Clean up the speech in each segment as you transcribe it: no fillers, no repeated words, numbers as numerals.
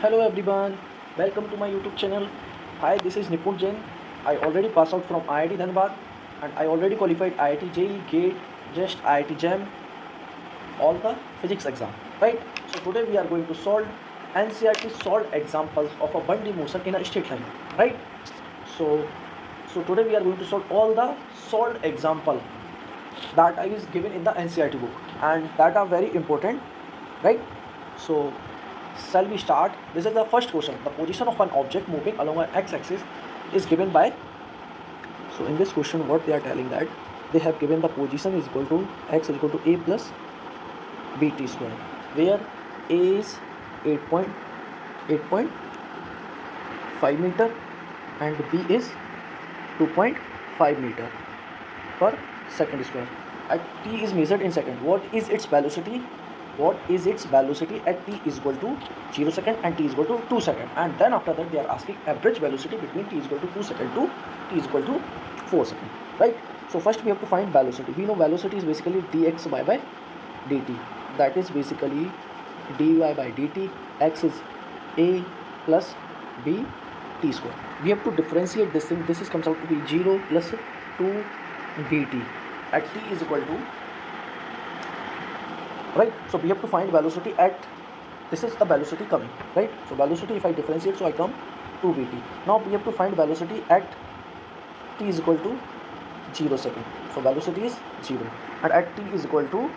Hello everyone, welcome to my YouTube channel. Hi, this is Nipun Jain. I already passed out from IIT Dhanbad and I already qualified IIT JEE, GATE, JEST, IIT JAM, all the physics exam, right? So today we are going to solve NCERT solved examples of a bundle motion in a straight line, right? So, so today we are going to solve all the solved example that is given in the NCERT book and that are very important, right? So shall we start? This is the first question. The position of an object moving along an x-axis is given by. So in this question, what they are telling that they have given the position is equal to x is equal to a plus bt square, where a is 8.5 meter and b is 2.5 meter per second square. At t is measured in second. What is its velocity? What is its velocity at t is equal to 0 second and t is equal to 2 second, and then after that they are asking average velocity between t is equal to 2 second to t is equal to 4 second, right? So first we have to find velocity. We know velocity is basically dxy by dt, that is basically dy by dt. X is a plus b t square. We have to differentiate this thing. This is comes out to be 0 plus 2 bt at t is equal to, right? So we have to find velocity at, this is the velocity coming, right? So velocity, if I differentiate, so I come 2 bt. Now we have to find velocity at t is equal to 0 second. So velocity is 0 and at t is equal to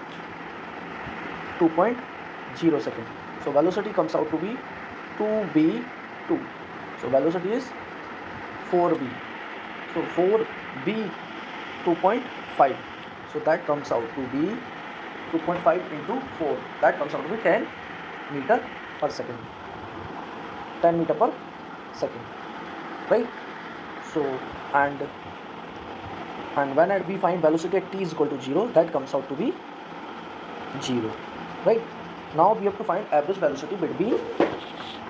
2.0 second. So velocity comes out to be 2b2. So velocity is 4b. So 4b 2.5. So that comes out to be 2.5 into 4, that comes out to be 10 meter per second. 10 meter per second, right? So and when we find velocity at t is equal to 0, that comes out to be 0, right? Now we have to find average velocity between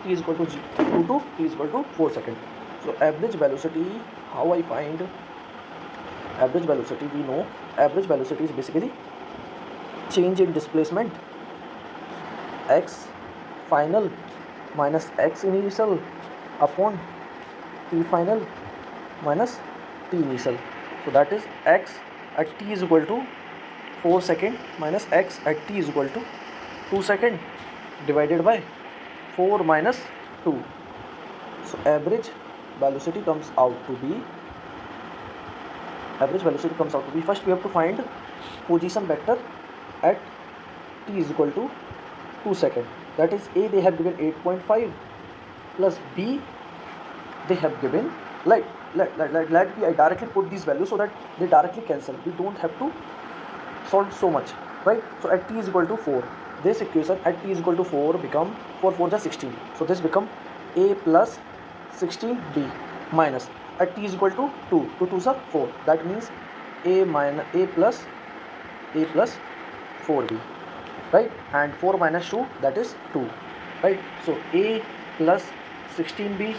t is equal to 2 to t is equal to 4 second. So average velocity, how I find average velocity? We know average velocity is basically change in displacement x final minus x initial upon t final minus t initial. So that is x at t is equal to 4 second minus x at t is equal to 2 second divided by 4 minus 2. So average velocity comes out to be, first we have to find position vector at t is equal to 2 second. That is a, they have given 8.5 plus b they have given, let me I directly put these values so that they directly cancel. We don't have to solve so much, right? So at t is equal to 4, this equation at t is equal to 4 become 4 4 is 16. So this become a plus 16b minus at t is equal to 2, 2 2 is 4, that means a minus a plus 4b, right? And 4 minus 2, that is 2, right? So a plus 16b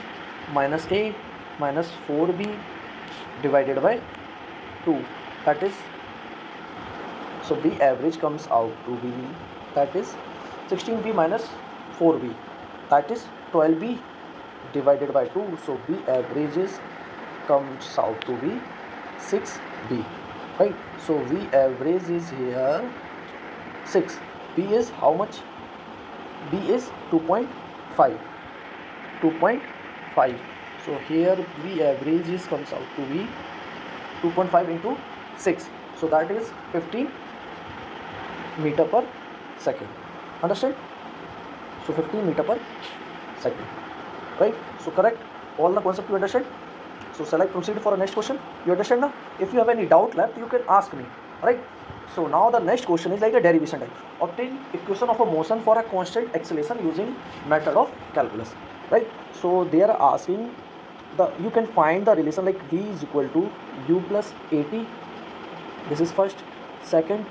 minus a minus 4b divided by 2, that is, so b average comes out to be, that is 16b minus 4b, that is 12b divided by 2. So b averages comes out to be 6b, right? So v average is here 6. B is how much? B is 2.5. So here V average is comes out to be 2.5 into 6. So that is 15 meter per second. Understand? So 15 meter per second, right? So correct all the concept you understand. So shall I proceed for the next question? You understand now? If you have any doubt left, you can ask me, right? So now the next question is like a derivation type. Obtain equation of a motion for a constant acceleration using method of calculus, right? So they are asking you can find the relation like v is equal to u plus at. This is first. Second,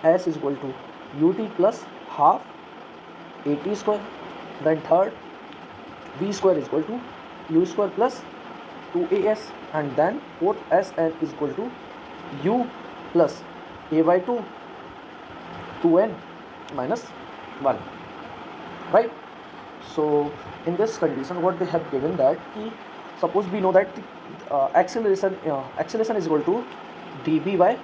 s is equal to ut plus half at square. Then third, v square is equal to u square plus 2as, and then fourth, Sn is equal to u plus a by 2n minus 1, right? So in this condition, what they have given that suppose we know that the acceleration is equal to dB by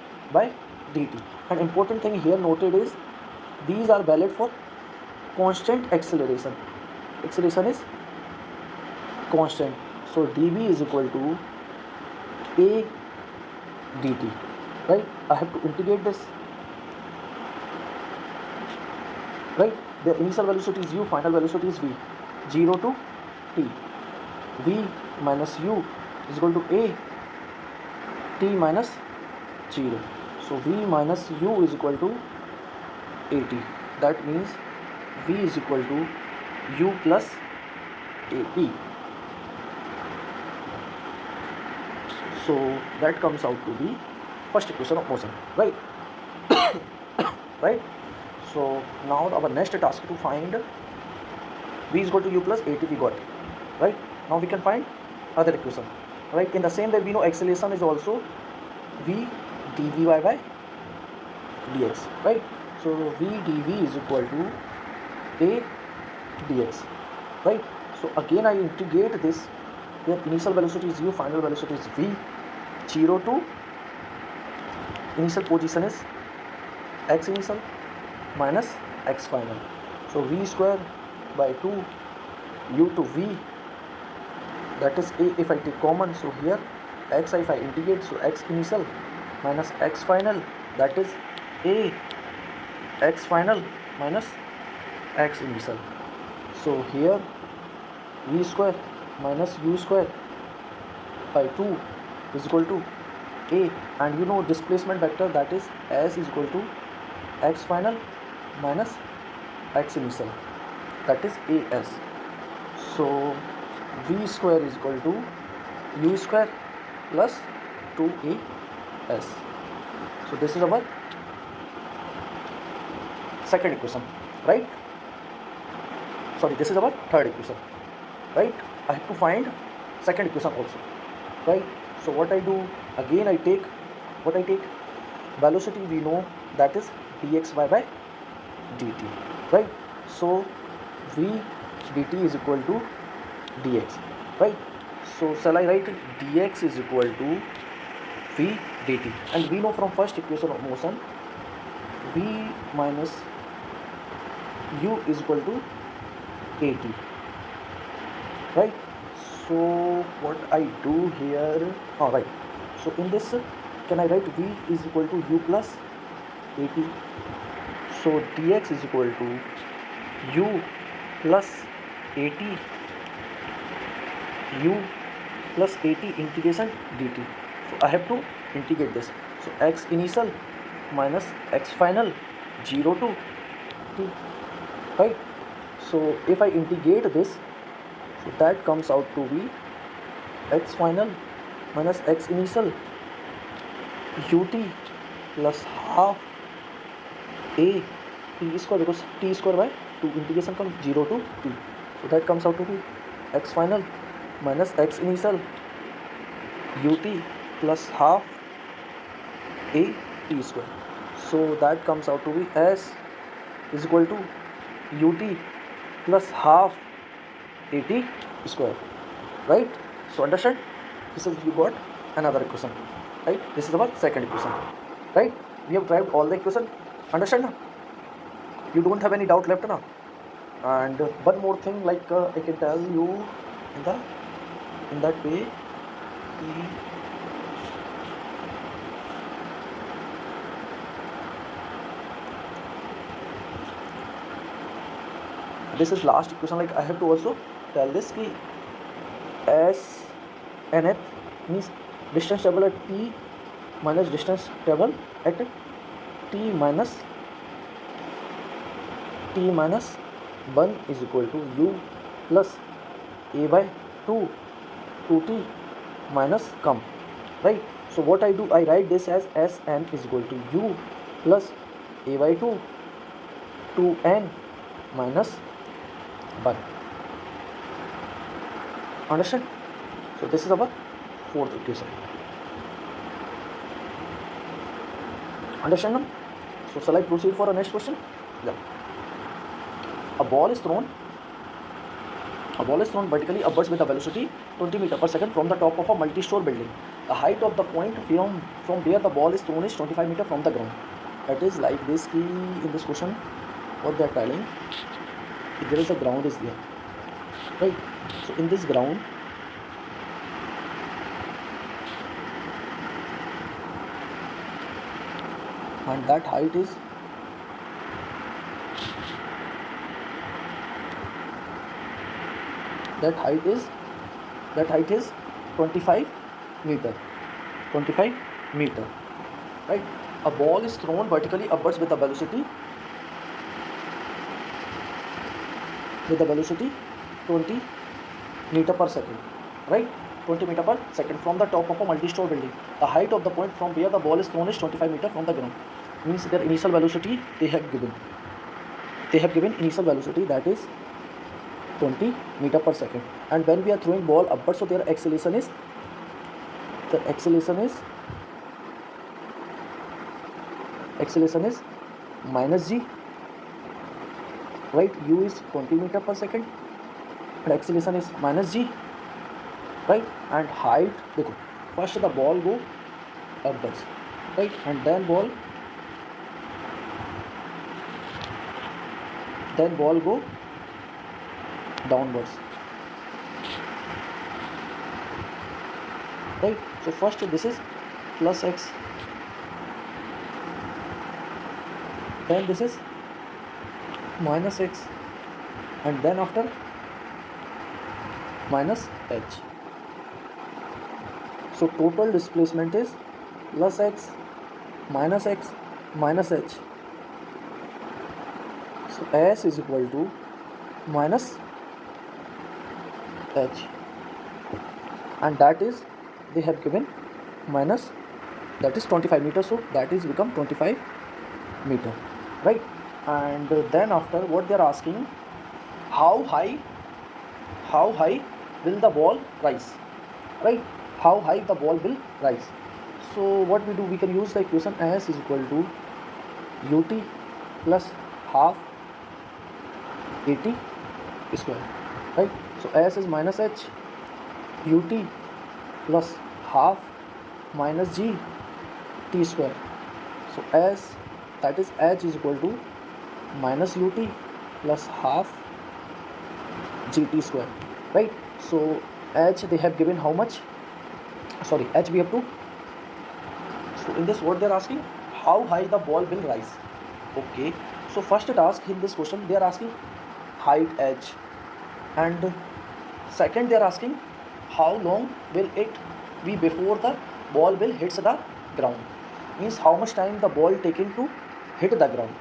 dt. An important thing here noted is these are valid for constant acceleration. Acceleration is constant, so dB is equal to a dt, right? I have to integrate this, right? The initial velocity is u, final velocity is v. 0 to t, v minus u is equal to a t minus 0. So v minus u is equal to at. That means v is equal to u plus at. So that comes out to be first equation of motion, right? Right? So now our next task to find v is equal to u plus at we got, right? Now we can find other equation, right? In the same way we know acceleration is also v dvy by dx, right? So v dv is equal to a dx, right? So again I integrate this, where initial velocity is u, final velocity is v. 0 to initial position is x initial minus x final. So v square by 2 u to v, that is a if I take common. So here x if I integrate, so x initial minus x final, that is a x final minus x initial. So here v square minus u square by 2 is equal to a, and you know displacement vector, that is s is equal to x final minus x initial, that is as. So v square is equal to u square plus 2as. So this is our second equation, right? Sorry, this is our third equation, right? I have to find second equation also, right? So what I do, again I take velocity, we know that is dxy by dt, right? So v dt is equal to dx, right? So shall I write dx is equal to v dt, and we know from first equation of motion v minus u is equal to at, right? So what I do here, all right, so in this can I write v is equal to u plus at. So dx is equal to u plus at, u plus at integration dt. So I have to integrate this. So x initial minus x final, 0 to t, right? So if I integrate this, so that comes out to be x final minus x initial ut plus half a t square, because t square by 2 integration comes 0 to t. So that comes out to be x final minus x initial ut plus half a t square. So that comes out to be s is equal to ut plus half at square, right? So understand, this is you got another equation, right? This is our second equation, right? We have derived all the equation, understand now? You don't have any doubt left now? And one more thing, like I can tell you in that way, this is last equation, like I have to also tell this ki s nth means distance travel at t minus distance travel at t minus 1 is equal to u plus a by 2 2t minus come, right? So what I do, I write this as Sn is equal to u plus a by 2 2n minus 1. Understand? So this is our fourth equation. Understand now? So shall I proceed for the next question? Yeah. A ball is thrown A ball is thrown vertically upwards with a velocity 20 meter per second from the top of a multi-story building. The height of the point from where the ball is thrown is 25 meter from the ground. It is like this key in this question. What they are telling, there is a ground is there, right? So in this ground, and that height is that height is 25 meter, 25 meter, right? A ball is thrown vertically upwards with a velocity 20 meter per second, right? 20 meter per second from the top of a multi-story building. The height of the point from where the ball is thrown is 25 meter from the ground. Means their initial velocity they have given. They have given initial velocity, that is 20 meter per second. And when we are throwing ball upwards, so their acceleration is minus g, right? U is 20 meter per second and acceleration is minus g, right? And height, देखो, first the ball go upwards, right? And then ball go downwards, right? So first this is plus x, then this is minus x, and then after minus h. So total displacement is plus x minus h. So s is equal to minus h, and that is they have given minus, that is 25 meter, so that is become 25 meter, right? And then after what they are asking, how high will the ball rise, right? How high the ball will rise. So what we do, we can use the equation s is equal to ut plus half at square, right? So s is minus h, ut plus half minus g t square. So s, that is h is equal to minus ut plus half gt square, right? So h they have given how much, sorry, h we have to, so in this what they are asking, how high the ball will rise. Okay, so first task in this question they are asking height h, and second they are asking how long will it be before the ball will hits the ground, means how much time the ball taken to hit the ground,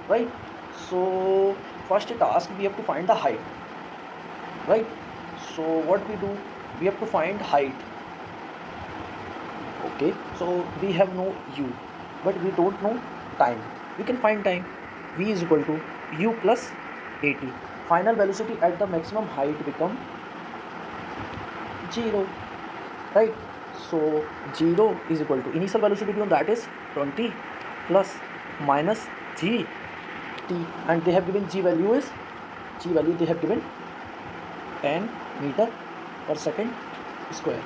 right? So first task we have to find the height, right? So what we do, we have to find height. Okay, so we have no u, but we don't know time. We can find time. V is equal to u plus at. Final velocity at the maximum height become 0, right? So 0 is equal to initial velocity given, that is 20 plus minus g t, and they have given g value they have given 10 meter per second square.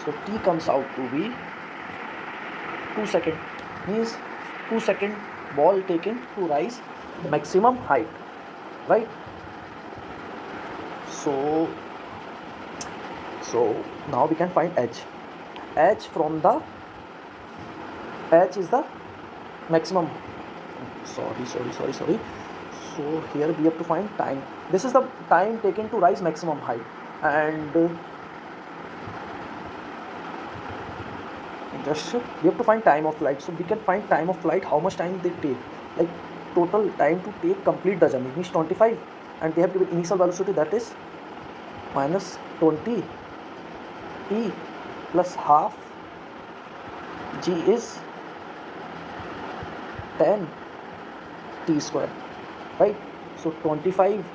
So t comes out to be 2 seconds, means 2 second ball taken to rise maximum height, right? So now we can find h. H from the h is the maximum. Sorry. So here we have to find time. This is the time taken to rise maximum height, and just we have to find time of flight. So we can find time of flight, how much time they take, like total time to take complete the journey, means 25, and they have given initial velocity, that is minus 20 t plus half g is 10 t square, right? So 25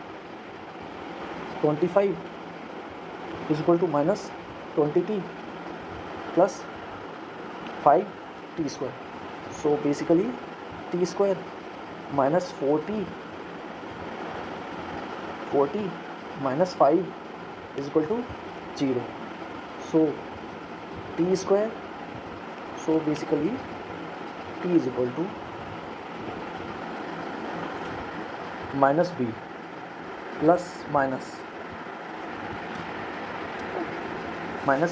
is equal to minus 20t plus 5 t square. So basically t square minus 40 minus 5 is equal to 0. So t square, so basically t is equal to minus b plus minus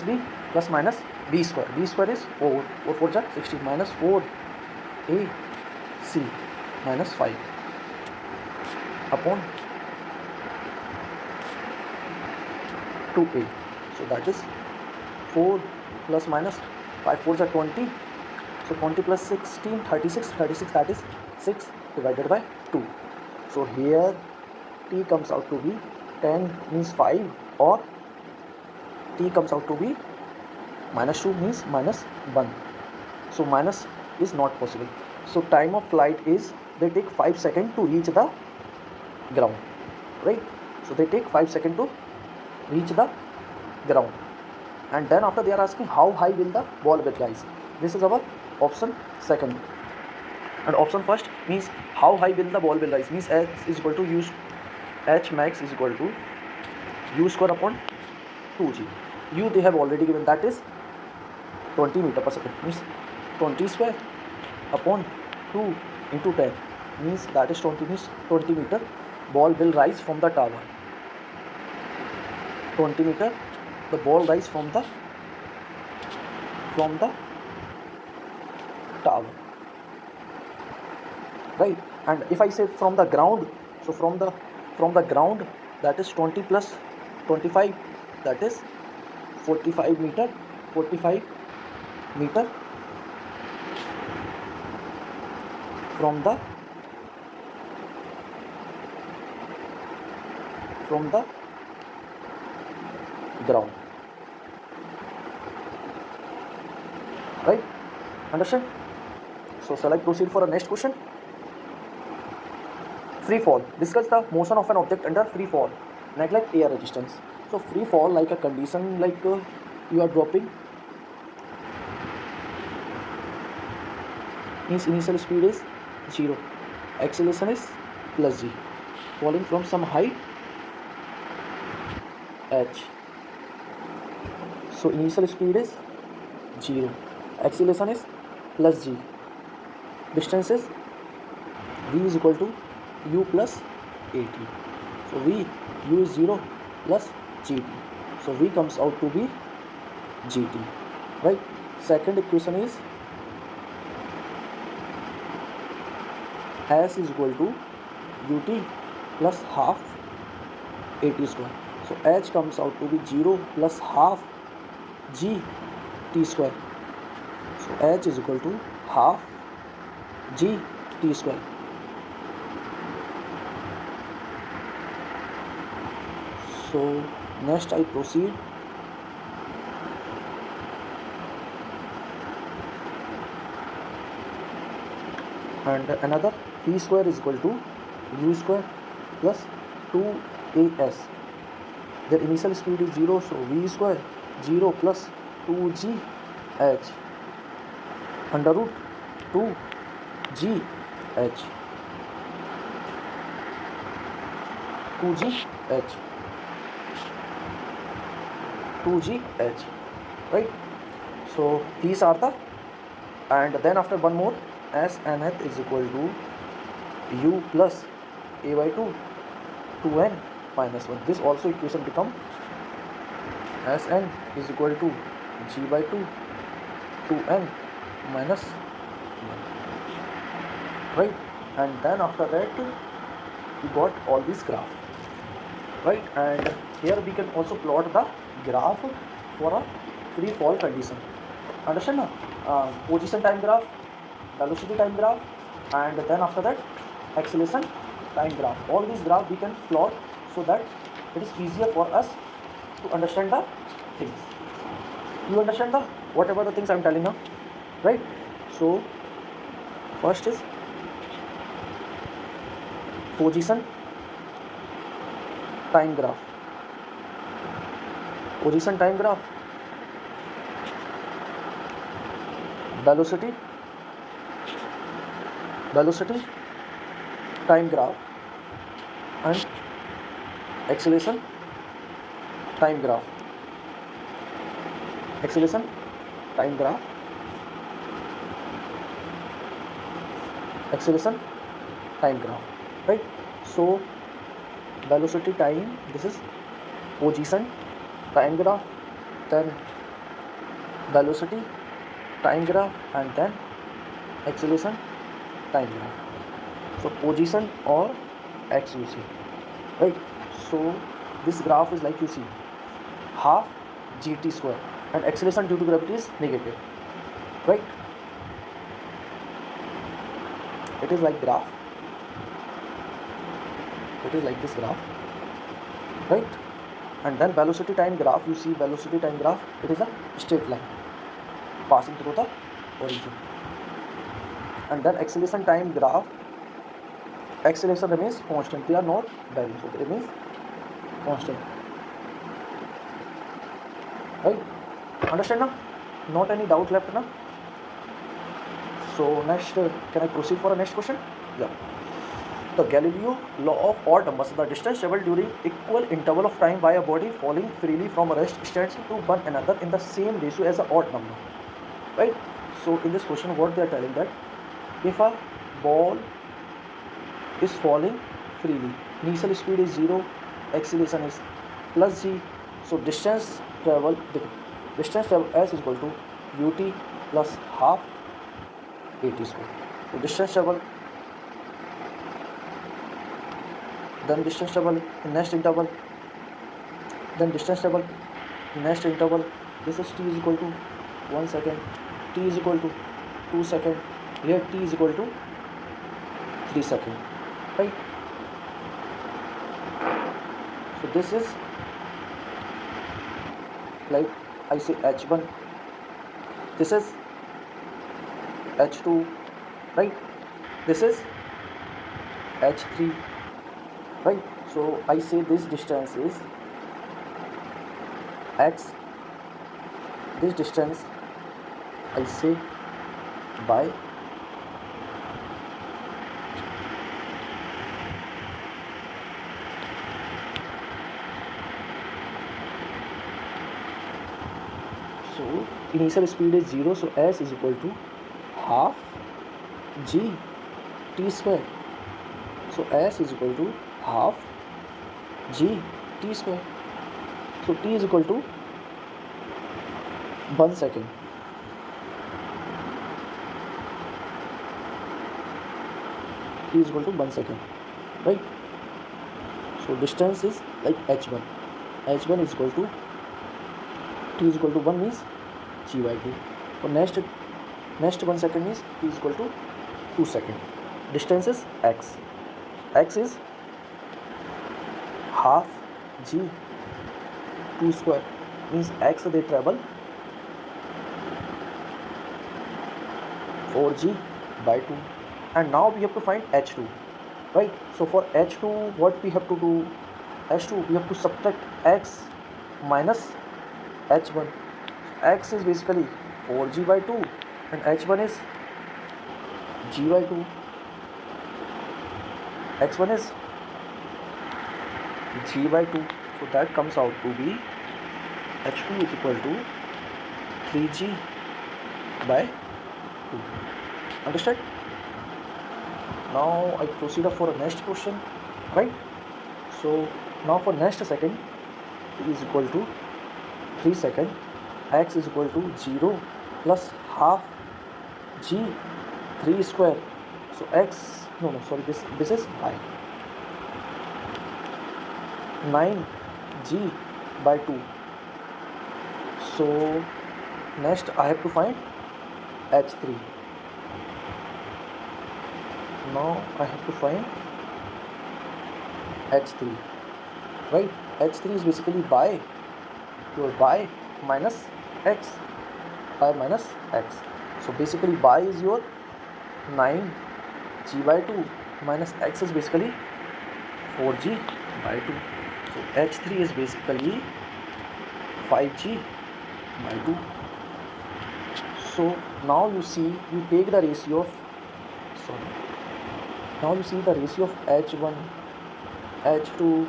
b plus minus b square. B square is 4. 4 4 is 16 minus 4 a c minus 5 upon 2a. So that is 4 plus minus 5 4 is 20. So 20 plus 16, 36. 36, that is 6 divided by 2. So here t comes out to be 10 means 5, or t comes out to be minus 2 means minus 1. So minus is not possible. So time of flight is, they take 5 seconds to reach the ground, right? So they take 5 seconds to reach the ground, and then after they are asking how high will the ball will rise. This is our option second, and option first means how high will the ball will rise, means h is equal to u, h max is equal to u square upon 2g. U they have already given, that is 20 meter per second, means 20 square upon 2 into 10, means that is 20, means 20 meter ball will rise from the tower. 20 meter the ball rise from the tower, right? And if I say from the ground, so from the ground, that is 20 plus 25, that is 45 meter. 45 meter from the ground, right? Understand? So shall I proceed for a next question? Free fall. Discuss the motion of an object under free fall. Neglect air resistance. So free fall, like a condition, like you are dropping, means initial speed is 0, acceleration is plus g, falling from some height h. So initial speed is 0, acceleration is plus g, distance is v is equal to u plus at. So v, u is 0 plus gt, so v comes out to be gt, right? Second equation is s is equal to ut plus half at square. So h comes out to be 0 plus half g t square. So h is equal to half g t square. So next I proceed. And another p square is equal to u square plus 2as. Their initial speed is 0, so v square 0 plus 2g h under root 2g h 2g h 2g h, right? So these are the, and then after one more, s nth is equal to u plus a by 2 2n minus 1. This also equation become Sn is equal to g by 2 2n minus 1, right? And then after that we got all these graph, right? And here we can also plot the graph for a free fall condition. Understand now? Position time graph, velocity time graph, and then after that acceleration time graph. All these graph we can plot so that it is easier for us to understand the things. You understand the whatever the things I am telling now, right? So first is position time graph. Position time graph, velocity time graph, and acceleration time graph, acceleration time graph, acceleration time graph, right? So velocity time, this is position time graph, then velocity time graph, and then acceleration time graph. So position or x you see, right? So this graph is like you see half gt square, and acceleration due to gravity is negative, right? It is like graph, it is like this graph, right? And then velocity time graph, you see velocity time graph, it is a straight line passing through the origin. And then acceleration time graph, acceleration remains constant, they are not varying, so they remains constant, right? Understand now? Not any doubt left now? So next, can I proceed for a next question? Yeah. The Galileo law of odd numbers, the distance traveled during equal interval of time by a body falling freely from a rest stands to one another in the same ratio as an odd number, right? So in this question, what they are telling that if a ball is falling freely, initial speed is 0, acceleration is plus g, so distance travel s is equal to ut plus half at square. So distance travel, then distance travel in next interval, then distance travel in next interval, this is t is equal to 1 second, t is equal to 2 second, here t is equal to 3 second, right? So this is like I say h1, this is h2, right? This is h3, right? So I say this distance is x, this distance I say by so initial speed is 0, so s is equal to half g t square, so s is equal to half g t square, so t is equal to 1 second, t is equal to 1 second, right? So distance is like h1, h1 is equal to t is equal to 1 means g by 2, so next 1 second means t is equal to 2 second. Distance is x, x is half g 2 square, means x they travel 4g by 2, and now we have to find h2, right? So for h2 what we have to do, h2 we have to subtract x minus h1, x is basically 4g by 2 and h1 is g by 2, x1 is g by 2, so that comes out to be h2 is equal to 3g by 2. Understand? Now I proceed for a next question, right? So now for next second, t is equal to 3 second, x is equal to 0 plus half g 3 square, so x, no sorry, this is I, 9g by 2. So next I have to find h3. Now I have to find h3, right? h3 is basically by your by minus x, by minus x. So basically by is your 9g by 2 minus x is basically 4g by 2. So h3 is basically 5g by 2. So now you see, you take the ratio of, now you see the ratio of h1, h2,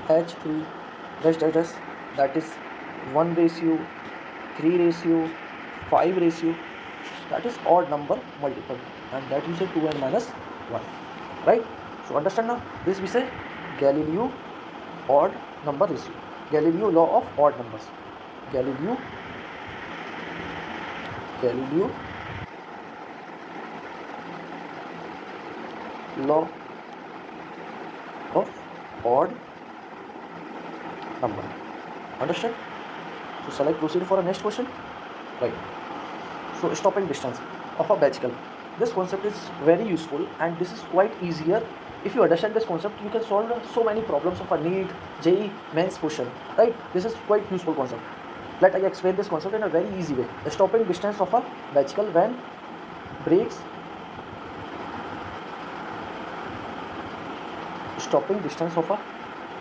h3, that is 1 ratio, 3 ratio, 5 ratio, that is odd number multiple, and that you say 2n minus 1, right? So understand now, this we say Galileo odd number ratio, Galileo law of odd numbers, Galileo law of odd number. Understand? So shall I proceed for a next question? Right. So stopping distance of a bicycle. This concept is very useful, and this is quite easier. If you understand this concept, you can solve so many problems of a NEET, JEE, mains question. Right? This is quite useful concept. Let I explain this concept in a very easy way. The stopping distance of a bicycle when brakes. Stopping distance of a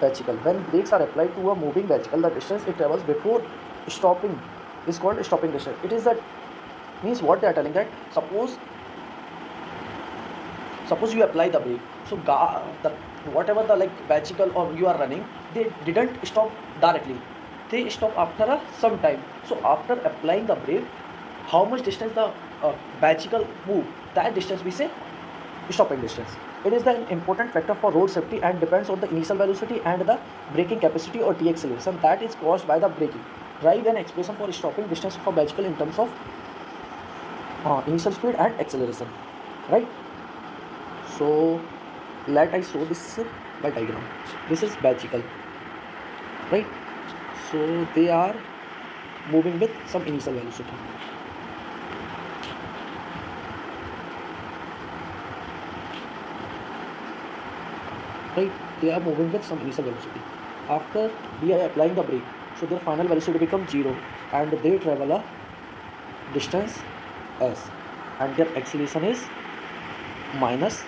bicycle when brakes are applied to a moving bicycle, the distance it travels before stopping is called stopping distance. It is that means what they are telling, that suppose you apply the brake, so whatever the like bicycle or you are running, they didn't stop directly, they stop after some time. So after applying the brake, how much distance the bicycle move, that distance we say stopping distance. It is the important factor for road safety and depends on the initial velocity and the braking capacity or T acceleration that is caused by the braking. Drive an expression for stopping distance of a bicycle in terms of initial speed and acceleration, right? So let I show this by diagram. This is bicycle, right? So they are moving with some initial velocity. Right, they are moving with some initial velocity. After we are applying the brake, so their final velocity becomes 0 and they travel a distance s, and their acceleration is minus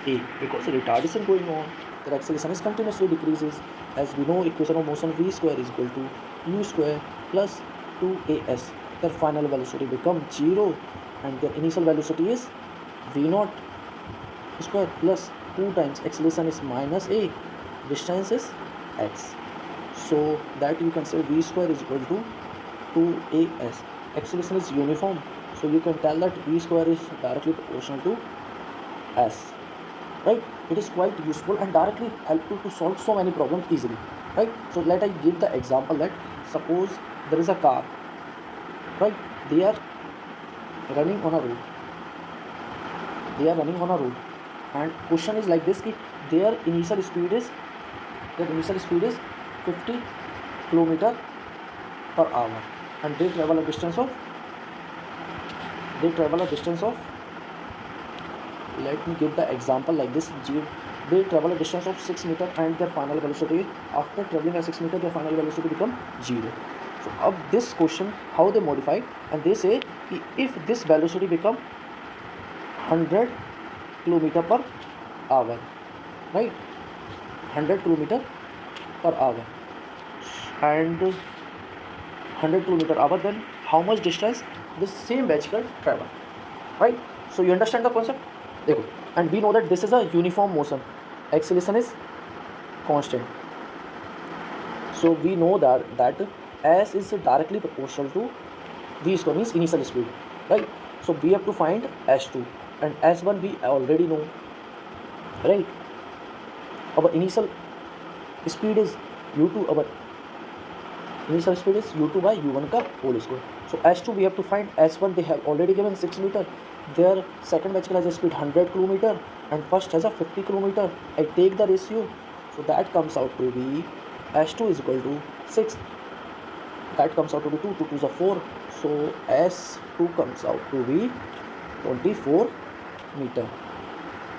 a because retardation going on. Their acceleration is continuously decreases. As we know, equation of motion v square is equal to u square plus 2as. Their final velocity becomes 0 and their initial velocity is v naught square plus 2 times acceleration is minus a, distance is x. So that you can say v square is equal to 2as. Acceleration is uniform, so you can tell that v square is directly proportional to s, right? It is quite useful and directly helpful to solve so many problems easily, right? So let I give the example that suppose there is a car, right? They are running on a road, and question is like this कि their initial speed is 50 km per hour and they travel a distance of let me give the example like this. They travel a distance of 6 meter and their final velocity, after traveling a 6 meter, their final velocity become 0. So of this question, how they modify, and they say if this velocity become 100 km per hour, right? 100 km per hour and 100 km per hour, then how much distance this same bicycle travel, right? So you understand the concept? देखो, and we know that this is a uniform motion, acceleration is constant, so we know that s is directly proportional to v square, means initial speed, right? So we have to find s2 and s1 we already know, right? Our initial speed is u2, our initial speed is u2 by u1 का whole square. So s2 we have to find, s1 they have already given 6 meter, their second bicycle has a speed 100 km and first has a 50 km. I take the ratio, so that comes out to be s2 is equal to 6, that comes out to be 2 2 is 4, so s2 comes out to be 24 meter.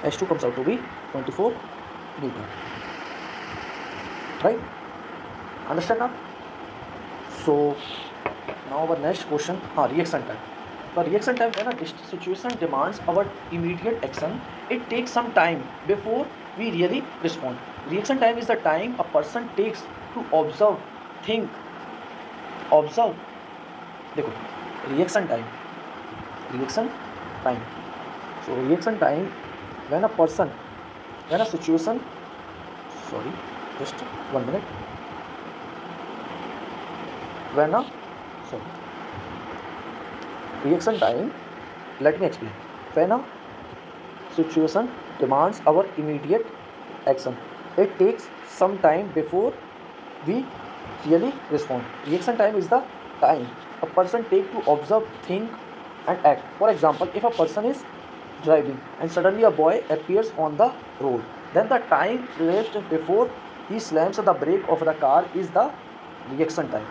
s2 comes out to be 24 meter, right? Understand now? So now our next question, reaction time. The reaction time, when a situation demands our immediate action, it takes some time before we really respond. Reaction time is the time a person takes to observe, think, observe. देखो, reaction time. So reaction time, when a situation, sorry, just 1 minute. when a reaction time, let me explain. When a situation demands our immediate action, it takes some time before we really respond. Reaction time is the time a person take to observe, think and act. For example, if a person is driving and suddenly a boy appears on the road, then the time elapsed before he slams the brake of the car is the reaction time,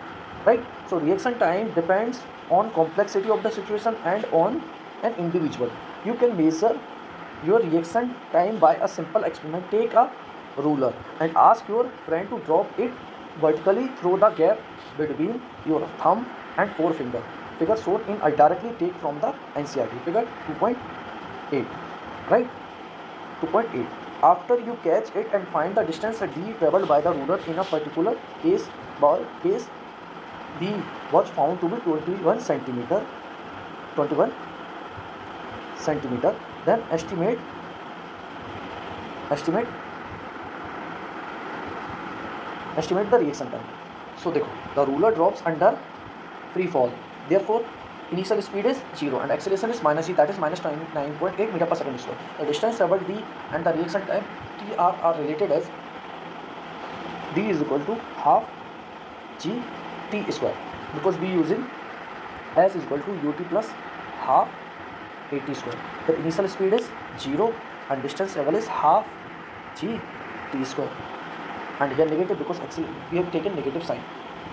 right? So reaction time depends on complexity of the situation and on an individual. You can measure your reaction time by a simple experiment. Take a ruler and ask your friend to drop it vertically through the gap between your thumb and forefinger. Figure shown in I directly take from the NCERT. Figure 2.8, right? 2.8. After you catch it and find the distance d traveled by the ruler in a particular case, d was found to be 21 centimeter. Then estimate the reaction time. So देखो, the ruler drops under free fall, therefore initial speed is 0 and acceleration is minus g, that is minus 9.8 meter per second square. The distance traveled d and the reaction time tr are related as d is equal to half g t square, because we using s is equal to ut plus half at square. The initial speed is 0 and distance travel is half g t square, and here negative because we have taken negative sign,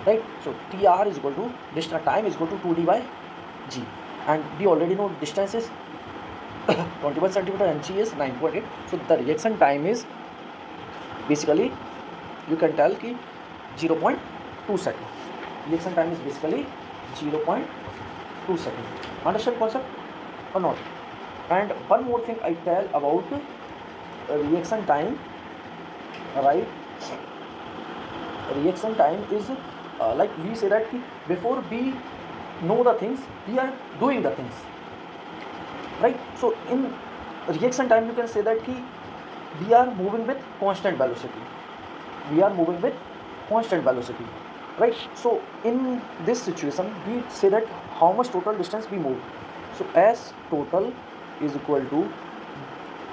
right? So tr is equal to distance time is equal to 2d by g, and we already know distance is 21 centimeter and g is 9.8. so the reaction time is basically, you can tell ki 0.2 second. Reaction time is basically 0.2 second. Understand concept or not? And one more thing I tell about reaction time, right? Reaction time is like we say that before we know the things, we are doing the things, right? So in reaction time you can say that we are moving with constant velocity. Right? So in this situation we say that how much total distance we move. So S total is equal to,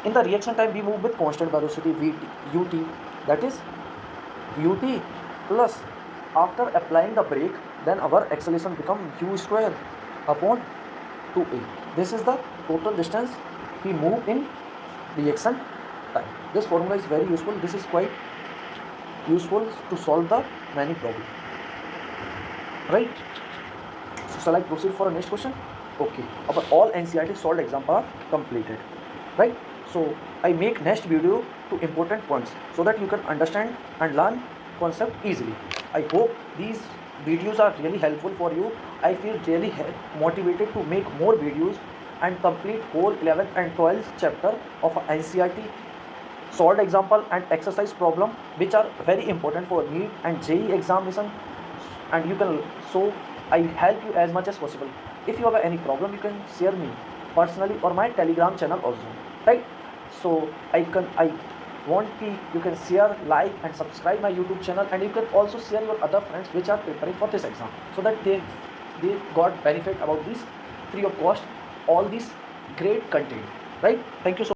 in the reaction time we move with constant velocity ut, that is ut plus after applying the brake, then our acceleration become u square upon 2a. This is the total distance we move in reaction time. This formula is very useful. This is quite useful to solve the many problems, right? So shall I proceed for the next question? Okay, our all NCERT solved example are completed, right? So I make next video to important points so that you can understand and learn concept easily. I hope these videos are really helpful for you. I feel really motivated to make more videos and complete whole 11th and 12th chapter of NCERT solved example and exercise problem, which are very important for NEET and JEE examination, and you can, so I help you as much as possible. If you have any problem, you can share me personally or my Telegram channel also, right? So I want you can share, like and subscribe my YouTube channel, and you can also share your other friends which are preparing for this exam, so that they got benefit about this free of cost, all these great content, right? Thank you so